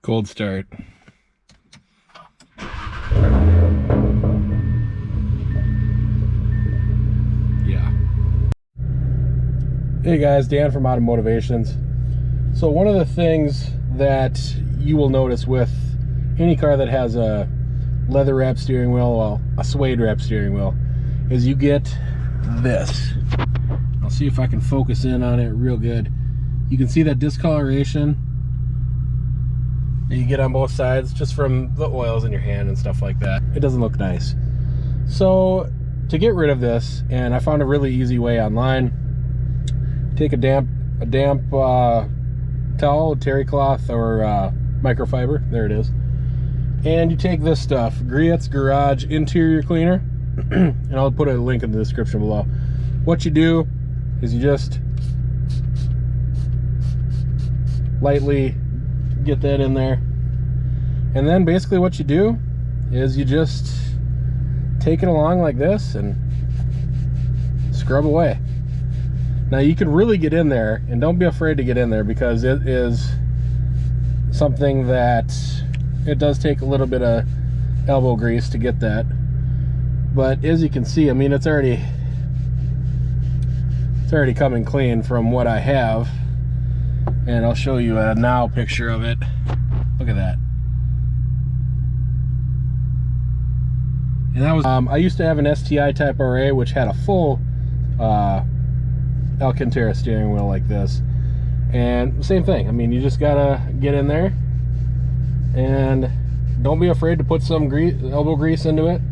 Cold start. Yeah. Hey guys, Dan from AutoMotivationZ. So one of the things that you will notice with any car that has a leather wrap steering wheel, well, a suede wrap steering wheel, is you get this. I'll see if I can focus in on it real good. You can see that discoloration that you get on both sides just from the oils in your hand and stuff like that. It doesn't look nice. So to get rid of this, and I found a really easy way online, take a damp towel, terry cloth, or microfiber, there it is, and you take this stuff, Griot's Garage Interior Cleaner, and I'll put a link in the description below. What you do is you just lightly get that in there, and then basically what you do is you just take it along like this and scrub away. Now you can really get in there, and don't be afraid to get in there, because it is something that it does take a little bit of elbow grease to get that. But as you can see, I mean, it's already coming clean from what I have, and I'll show you a now picture of it. Look at that. And that was I used to have an STI Type RA, which had a full Alcantara steering wheel like this, and same thing. I mean, you just gotta get in there, and don't be afraid to put some elbow grease into it.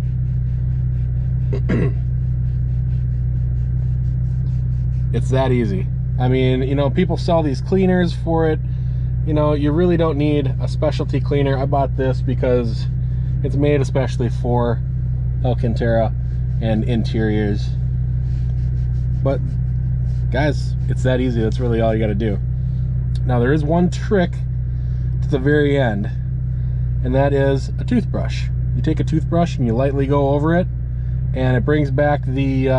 It's that easy. I mean, you know, people sell these cleaners for it. You know, you really don't need a specialty cleaner. I bought this because it's made especially for Alcantara and interiors. But guys, it's that easy. That's really all you got to do. Now there is one trick to the very end, and that is a toothbrush. You take a toothbrush and you lightly go over it, and it brings back the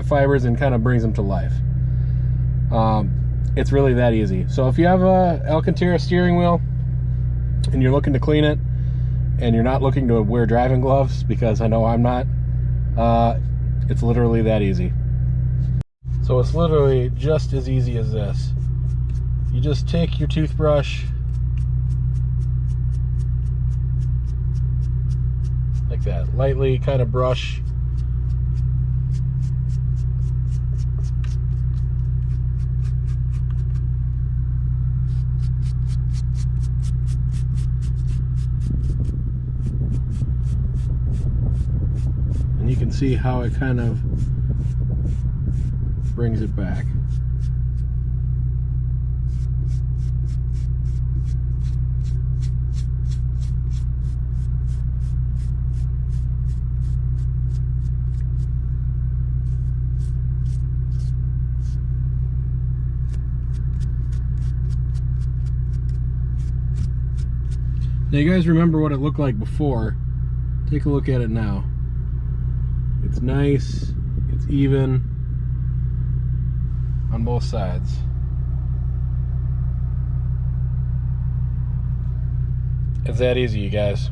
fibers and kind of brings them to life. It's really that easy. So if you have a Alcantara steering wheel and you're looking to clean it, and you're not looking to wear driving gloves, because I know I'm not, it's literally that easy. So it's literally just as easy as this. You just take your toothbrush like that, lightly kind of brush. And you can see how it kind of brings it back. Now you guys remember what it looked like before. Take a look at it now. It's nice, it's even on both sides. It's that easy, you guys.